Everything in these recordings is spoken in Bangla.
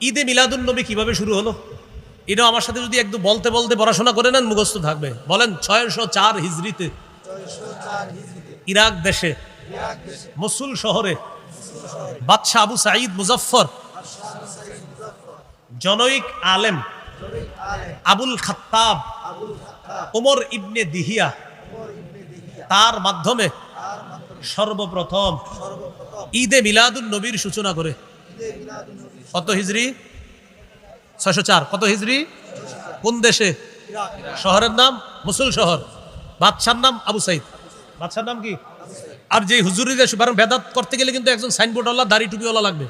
ঈদে মিলাদুন নবী কিভাবে শুরু হলো? এটা আমার সাথে যদি একটু বলতে বলতে পড়াশোনা করে নেন মুখস্থ থাকবে। বলেন 604 হিজরিতে ইরাক দেশে মসুল শহরে বাদশাহ আবু সাঈদ মুজাফফর জনৈক আলেম আবুল খাত্তাব ওমর ইবনে দিহিয়া তার মাধ্যমে সর্বপ্রথম ঈদে মিলাদুন নবীর সূচনা করে। কত হিজরি? 604। কত হিজরি? কোন দেশে? শহরের নাম মসুল শহর। বাদশার নাম আবু সাইদ। বাদশার নাম কি? আর যে হুজুরিরা বেদাত করতে গেলে কিন্তু একজন সাইনবোর্ডওয়ালা দাড়ি টুপিওয়ালা লাগবে।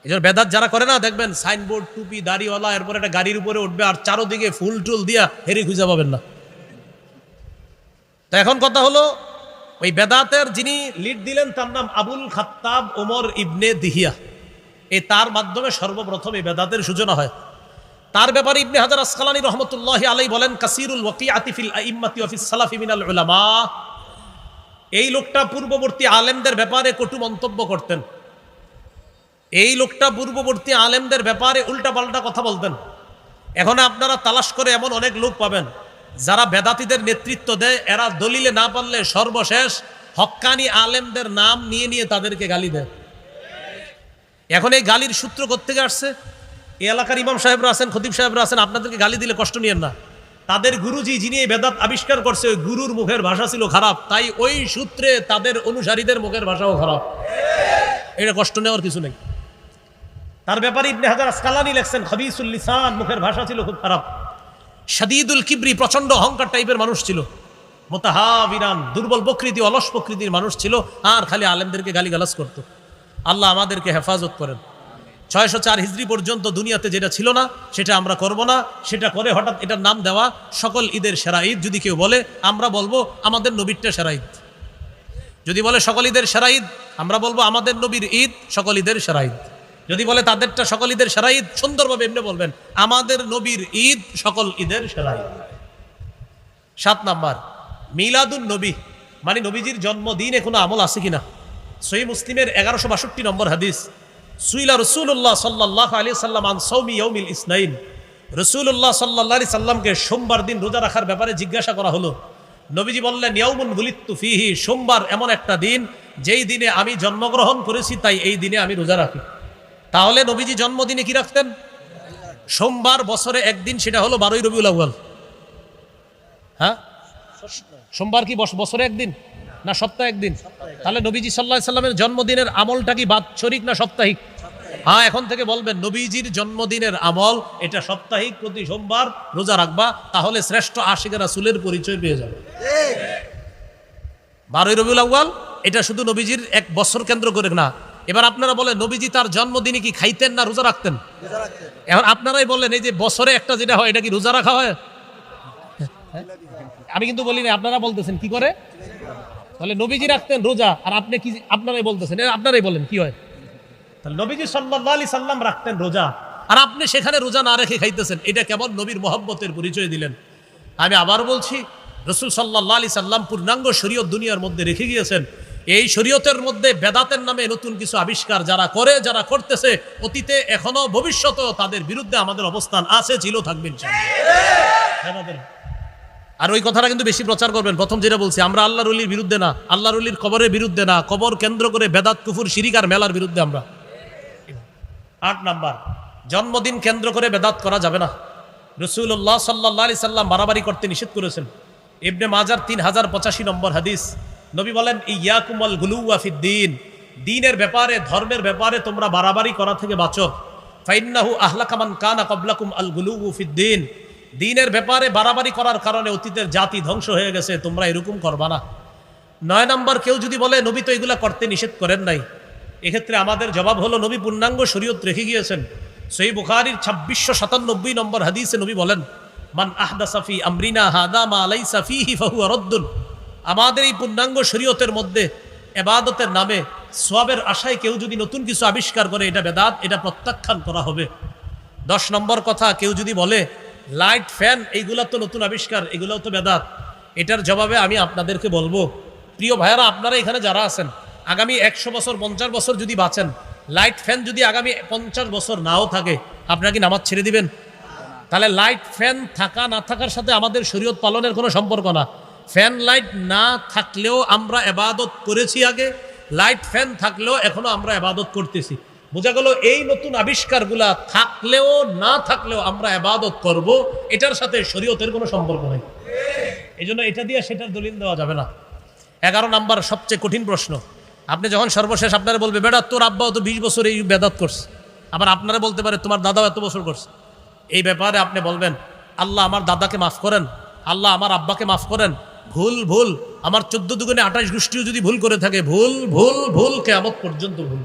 এই জন্য বেদাত যারা করে না দেখবেন সাইনবোর্ড টুপি দাড়িওয়ালা, এরপর একটা গাড়ির উপরে উঠবে আর চারোদিকে ফুল টুল দিয়া হেরি খুঁজে পাবেন না। তো এখন কথা হলো ওই বেদাতের যিনি লিড দিলেন তার নাম আবুল খাত্তাব ওমর ইবনে দিহিয়া। এই তার মাধ্যমে সর্বপ্রথম এই বেদাতের সূচনা হয়। তার ব্যাপারে ইবনে হাজার আসকালানী রহমতুল্লাহি আলাইহি বলেন কাসীরুল ওয়াকিআতি ফিল আইম্মাতি ওয়া ফিস সালাফি মিনাল উলামা। এই লোকটা পূর্ববর্তী আলেমদের ব্যাপারে কটু মন্তব্য করতেন। এই লোকটা পূর্ববর্তী আলেমদের ব্যাপারে উল্টাপাল্টা কথা বলতেন। এখন আপনারা তালাশ করে এমন অনেক লোক পাবেন যারা বেদাতীদের নেতৃত্ব দেয়, এরা দলিলে না পারলে সর্বশেষ হক্কানি আলেমদের নাম নিয়ে নিয়ে তাদেরকে গালি দেয়। এখন এই গালির সূত্র কোত্থেকে আসছে? এই এলাকার ইমাম সাহেবরা আছেন, খতিব সাহেবরা আছেন, আপনাদেরকে গালি দিলে কষ্ট নিয়েন না। তাদের গুরুজি যিনি এই বেদাত আবিষ্কার করছে ওই গুরুর মুখের ভাষা ছিল খারাপ, তাই ওই সূত্রে তাদের অনুসারীদের মুখের ভাষাও খারাপ। এটা কষ্ট নেওয়ার কিছু নেই। তার ব্যাপারে ইবনে হাজার আসকালানী লেখছেন খবিসুল লিসান, মুখের ভাষা ছিল খুব খারাপ। শাদীদুল কিবরি, প্রচন্ড অহংকার টাইপের মানুষ ছিল। মুতাহাবিরান, দুর্বল প্রকৃতি, অলস প্রকৃতির মানুষ ছিল, আর খালি আলেমদেরকে গালিগালাজ করত। আল্লাহ আমাদেরকে হেফাজত করেন। 604 হিজরি পর্যন্ত দুনিয়াতে যেটা ছিল না সেটা আমরা করব না, সেটা করে হঠাৎ এটার নাম দেওয়া সকল ঈদের সেরা ঈদ। যদি কেউ বলে আমরা বলবো আমাদের নবীরটা সেরা ঈদ। যদি বলে সকল ঈদের সেরা ঈদ, আমরা বলবো আমাদের নবীর ঈদ সকল ঈদের সেরা ঈদ। যদি বলে তাদেরটা সকল ঈদের সেরা ঈদ, সুন্দরভাবে এমনি বলবেন আমাদের নবীর ঈদ সকল ঈদের সেরা ঈদ। 7 নাম্বার মিলাদুন নবী, মানে নবীজির জন্মদিনে কোনো আমল আছে কিনা। সহিহ মুসলিমের 1162 নম্বর হাদিস, সুইলা রাসূলুল্লাহ সাল্লাল্লাহু আলাইহি সাল্লাম আন সাওমি ইয়াউমিল ইসনাইন। রাসূলুল্লাহ সাল্লাল্লাহু আলাইহি সাল্লামকে সোমবার দিন রোজা রাখার ব্যাপারে জিজ্ঞাসা করা হলো। নবীজি বললেন ইয়াউমুন বুলিততু ফীহি, সোমবার এমন একটা দিন যেই দিনে আমি জন্মগ্রহণ করেছি, তাই এই দিনে আমি রোজা রাখি। তাহলে নবীজি জন্মদিনে কি রাখতেন? সোমবার, বছরে একদিন, সেটা হলো 12ই রবিউল আউয়াল। হ্যাঁ, সোমবার কি বছরে একদিন না সপ্তাহে একদিন? তাহলে নবীজি সাল্লাল্লাহু আলাইহি সাল্লামের জন্মদিনের আমলটা কি বাৎসরিক না সাপ্তাহিক? হ্যাঁ, এখন থেকে বলবেন নবীজির জন্মদিনের আমল এটা সাপ্তাহিক, প্রতি সোমবার রোজা রাখবা, তাহলে শ্রেষ্ঠ আশিকে রাসূলের পরিচয় পেয়ে যাবে। 12ই রবিউল আউয়াল এটা শুধু নবীজির এক বছর কেন্দ্র করে না। এবার আপনারা বলেন নবীজি তার জন্মদিনে কি খাইতেন না রোজা রাখতেন? এখন আপনারাই বলেন এই যে বছরে একটা যেটা হয় এটা কি রোজা রাখা হয়? আমি কিন্তু বলি না, আপনারা বলতেছেন কি করে। তাহলে নবীজি রাখতেন রোজা, আর আপনি কি আপনারাই বলতেছেন, আপনারাই বলেন কি হয়। তাহলে নবীজি সাল্লাল্লাহু আলাইহি সাল্লাম রাখতেন রোজা, আর আপনি সেখানে রোজা না রেখে খাইতেছেন, এটা কেমন নবীর মহব্বতের পরিচয় দিলেন। আমি আবার বলছি, রাসূল সাল্লাল্লাহু আলাইহি সাল্লাম পূর্ণাঙ্গ শরীয়ত দুনিয়ার মধ্যে রেখে গিয়েছেন। এই শরীয়তের মধ্যে বেদাতের নামে নতুন কিছু আবিষ্কার যারা করে, যারা করতেছে, অতীতে এখনো ভবিষ্যতেও তাদের বিরুদ্ধে আমাদের অবস্থান আছে, ছিল, থাকবে ইনশাআল্লাহ। আর ওই কথাটা কিন্তু বেশি প্রচার করবেন। প্রথম যেটা বলছি, আমরা আল্লাহর ওলির বিরুদ্ধে না, আল্লাহর ওলির কবরের বিরুদ্ধে না, কবর কেন্দ্র করে বেদাত, কুফর, শিরিক আর মেলার বিরুদ্ধে আমরা। 8 নাম্বার জন্মদিন কেন্দ্র করে বেদাত করা যাবে না। রাসূলুল্লাহ সাল্লাল্লাহু আলাইহি সাল্লাম বাড়াবাড়ি করতে নিষেধ করেছেন। ইবনে মাজার 3085 নম্বর হাদিস, নবী বলেন ইয়াকুমুল গুলুওয়া ফিদ্দীন, দ্বীনের ব্যাপারে, ধর্মের ব্যাপারে তোমরা বাড়াবাড়ি করা থেকে বাঁচো। ফাইন্নাহু আহলাকা মান কানা ক্বাবলাকুম আল গুলুউ ফিদ্দীন, দ্বীনের ব্যাপারে বাড়াবাড়ি করার কারণে অতীতের জাতি ধ্বংস হয়ে গেছে, তোমরা এরকম করবা না। 9 নম্বর কেউ যদি বলে নবী তো এগুলা করতে নিষেধ করেন নাই, এক্ষেত্রে আমাদের জবাব হলো নবী পূর্ণাঙ্গ শরীয়ত রেখে গিয়েছেন। সহিহ বুখারীর 2697 নম্বর হাদিসে নবী বলেন মান আহদাসা ফি আমরিনা হাদা মা লাইসা ফীহি ফাহুয়া রাদ্দুন, আমাদের এই পূর্ণাঙ্গ শরীয়তের মধ্যে ইবাদতের নামে সওয়াবের আশায় কেউ যদি নতুন কিছু আবিষ্কার করে, এটা বেদাত, এটা প্রত্যাখ্যান করা হবে। 10 নম্বর কথা, কেউ যদি বলে লাইট, ফ্যান এইগুলা তো নতুন আবিষ্কার, এগুলাও তো বেদাত, এটার জবাবে আমি আপনাদেরকে বলবো, প্রিয় ভাইয়ারা, আপনারা এখানে যারা আছেন আগামী 100 বছর 50 বছর যদি বাঁচেন, লাইট ফ্যান যদি আগামী 50 বছর নাও থাকে, আপনারা কি নামাজ ছেড়ে দিবেন? তাহলে লাইট ফ্যান থাকা না থাকার সাথে আমাদের শরীয়ত পালনের কোনো সম্পর্ক না। ফ্যান লাইট না থাকলেও আমরা ইবাদত করেছি আগে, লাইট ফ্যান থাকলেও এখনো আমরা ইবাদত করতেছি। বোঝা গেল এই নতুন আবিষ্কারগুলা থাকলেও না থাকলেও আমরা ইবাদত করব, এটার সাথে শরীয়তের কোনো সম্পর্ক নেই। এই জন্য এটা দিয়ে সেটার দলিল দেওয়া যাবে না। 11 নাম্বার সবচেয়ে কঠিন প্রশ্ন। আপনি যখন সর্বশেষ আপনারা বলবে, বেটা তোর আব্বাও তো 20 বছর এই বেদাত করছে, আবার আপনারা বলতে পারে তোমার দাদাও এত বছর করছে। এই ব্যাপারে আপনি বলবেন, আল্লাহ আমার দাদাকে মাফ করেন, আল্লাহ আমার আব্বাকে মাফ করেন, ভুল ভুল আমার 14 দুগুণে 28 গোষ্ঠীও যদি ভুল করে থাকে, ভুল ভুল ভুল কিয়ামত পর্যন্ত ভুল।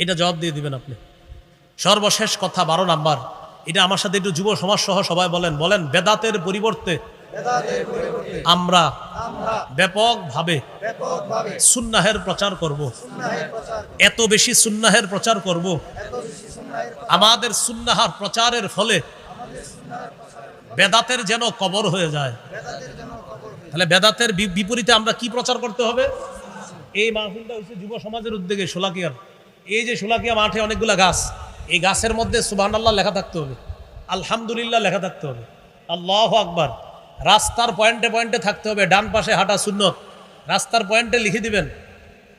এটা জবাব দিয়ে দিবেন আপনি। সর্বশেষ কথা 12 নাম্বার, এটা আমার সাথে একটু যুব সমাজ সহ সবাই বলেন, বলেন বেদাতের পরিবর্তে আমরা ব্যাপকভাবে সুন্নাহের প্রচার করব। এত বেশি সুন্নাহের প্রচার করব, আমাদের সুন্নাহার প্রচারের ফলে বেদাতের যেন কবর হয়ে যায়। তাহলে বেদাতের বিপরীতে আমরা কি প্রচার করতে হবে? এই মাহফিলটা হচ্ছে যুব সমাজের উদ্যোগে শোলাকিয়ার। এই যে শোলাকিয়া মাঠে অনেকগুলা গাছ, এই গাছের মধ্যে সুবহানাল্লাহ লেখা থাকতে হবে, আলহামদুলিল্লাহ লেখা থাকতে হবে, আল্লাহু আকবার রাস্তার পয়েন্টে পয়েন্টে থাকতে হবে। ডান পাশে হাঁটা সুন্নত, রাস্তার পয়েন্টে লিখে দিবেন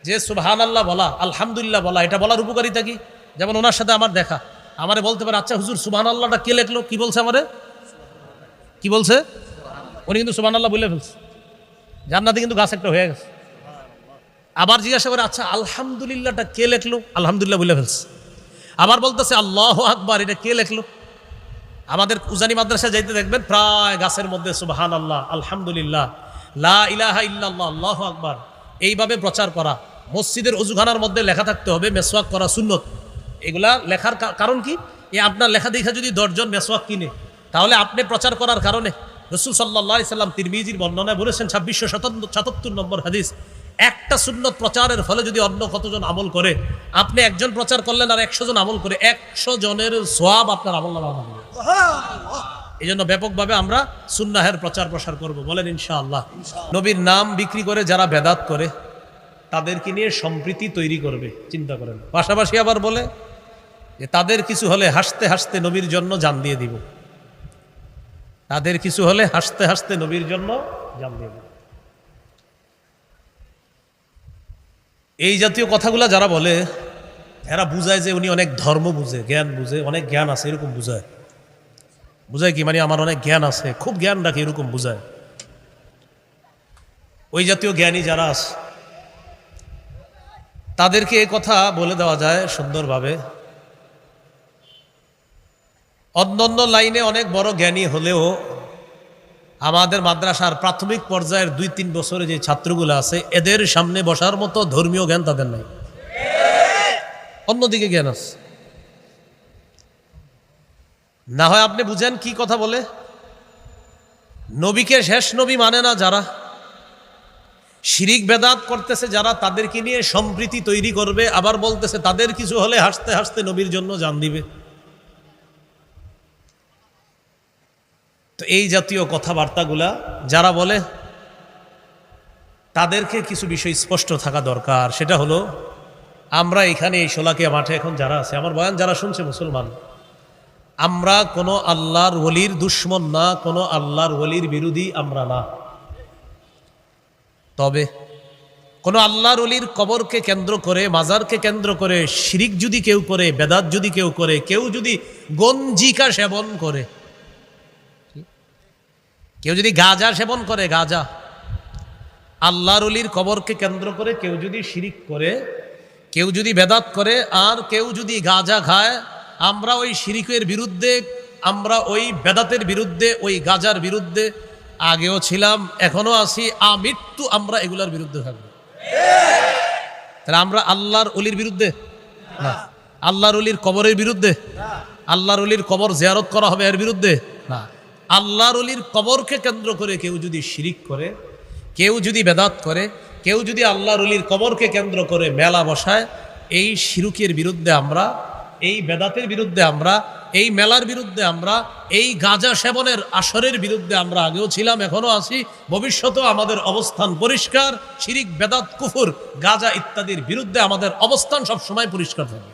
যে সুবহানাল্লাহ বলা, আলহামদুলিল্লাহ বলা। এটা বলার উপকারিতা কি? যেমন ওনার সাথে আমার দেখা, আমারে বলতে পারে, আচ্ছা হুজুর সুবহানাল্লাহটা কে লেখলো? কি বলছে আমারে? কি বলছে? উনি কিন্তু সুবহানাল্লাহ বলে ফেলছে, জান্নাতে কিন্তু গাছ একটা হয়ে গেছে। আবার জিজ্ঞাসা করে, আচ্ছা আলহামদুলিল্লাহটা কে লেখলো? আলহামদুলিল্লাহ বলে ফেলছে। আবার বলতেছে আল্লাহু আকবার, এটা কে লেখলো? আমাদের উজানি মাদ্রাসায় যাইতে দেখবেন প্রায় গাছের মধ্যে সুবহানাল্লাহ, আলহামদুলিল্লাহ, লা ইলাহা ইল্লাল্লাহ, আল্লাহু আকবার, এইভাবে প্রচার করা। মসজিদের ওযুখানার মধ্যে লেখা থাকতে হবে মেসওয়াক করা সুন্নত। এগুলা লেখার কারণ কি? এই আপনার লেখা দেখা যদি 10 জন মেসওয়াক কিনে, তাহলে আপনি প্রচার করার কারণে রাসূল সাল্লাল্লাহু আলাইহি সাল্লাম তিরমিজির বর্ণনায় বলেছেন 2677 নম্বর হাদিস, একটা সুন্নত প্রচারের ফলে যদি অন্য কতজন আমল করে, আপনি একজন প্রচার করলেন আর 100 জন আমল করে, 100 জনের সওয়াব আপনার আমলনামায় হবে। এই জন্য ব্যাপকভাবে আমরা সুন্নাহের প্রচার প্রসার করব, বলেন ইনশাআল্লাহ। নবীর নাম বিক্রি করে যারা বেদাত করে তাদেরকে নিয়ে সম্প্রীতি তৈরি করবে, চিন্তা করেন। পাশাপাশি আবার বলে যে তাদের কিছু হলে হাসতে হাসতে নবীর জন্য জান দিয়ে দিব, তাদের কিছু হলে হাসতে হাসতে নবীর জন্য জান দিয়ে দিব। এই জাতীয় কথাগুলা যারা বলে, এরা বুঝায় যে উনি অনেক ধর্ম বুঝে, জ্ঞান বুঝে, অনেক জ্ঞান আছে, এরকম বুঝায়। বুঝায় কি মানে আমার অনেক জ্ঞান আছে, খুব জ্ঞান রাখে, এরকম বুঝায়। ওই জাতীয় জ্ঞানী যারা আছে তাদেরকে এই কথা বলে দেওয়া যায় সুন্দরভাবে, অন্যান্য লাইনে অনেক বড় জ্ঞানী হলেও আমাদের মাদ্রাসার প্রাথমিক পর্যায়ের 2-3 বছরে যে ছাত্রগুলো আছে, এদের সামনে বসার মতো ধর্মীয় জ্ঞান তাদের নাই, অন্যদিকে জ্ঞান আছে। না হয় আপনি বুঝেন কি কথা বলে? নবীকে শেষ নবী মানে না যারা, শিরিক বেদাত করতেছে যারা, তাদেরকে নিয়ে সম্প্রীতি তৈরি করবে, আবার বলতেছে তাদের কিছু হলে হাসতে হাসতে নবীর জন্য জান দিবে। তো এই জাতীয় কথাবার্তাগুলা যারা বলে, তাদেরকে কিছু বিষয় স্পষ্ট থাকা দরকার। সেটা হলো, আমরা এখানে এই শোলাকিয়া মাঠে এখন যারা আছে, আমার বয়ান যারা শুনছে মুসলমান, আমরা কোনো আল্লাহর ওলির দুশ্মন না, কোনো আল্লাহর ওলির বিরোধী আমরা না। তবে কোনো আল্লাহর ওলির কবরকে কেন্দ্র করে, মাজারকে কেন্দ্র করে শিরিক যদি কেউ করে, বেদাত যদি কেউ করে, কেউ যদি গঞ্জিকা সেবন করে, কেউ যদি গাঁজা সেবন করে, গাঁজা, আল্লাহর ওলির কবরকে কেন্দ্র করে কেউ যদি শিরিক করে, কেউ যদি বেদাত করে, আর কেউ যদি গাঁজা খায়, আমরা ওই শিরিকের বিরুদ্ধে, আমরা ওই বেদাতের বিরুদ্ধে, ওই গাঁজার বিরুদ্ধে আগেও ছিলাম, এখনো আছি, আমৃত্যু আমরা এগুলার বিরুদ্ধে থাকবো। তাহলে আমরা আল্লাহর ওলির বিরুদ্ধে না, আল্লাহর ওলির কবরের বিরুদ্ধে, আল্লাহর ওলির কবর জিয়ারত করা হবে এর বিরুদ্ধে না। আল্লাহর ওলির কবরকে কেন্দ্র করে কেউ যদি শিরিক করে, কেউ যদি বেদাত করে, কেউ যদি আল্লাহর ওলির কবরকে কেন্দ্র করে মেলা বসায়, এই শিরকের বিরুদ্ধে আমরা, এই বেদাতের বিরুদ্ধে আমরা, এই মেলার বিরুদ্ধে আমরা, এই গাঁজা সেবনের আসরের বিরুদ্ধে আমরা আগেও ছিলাম, এখনো আছি, ভবিষ্যতেও আমাদের অবস্থান পরিষ্কার। শিরিক, বেদাত, কুফর, গাঁজা ইত্যাদির বিরুদ্ধে আমাদের অবস্থান সবসময় পরিষ্কার থাকবে।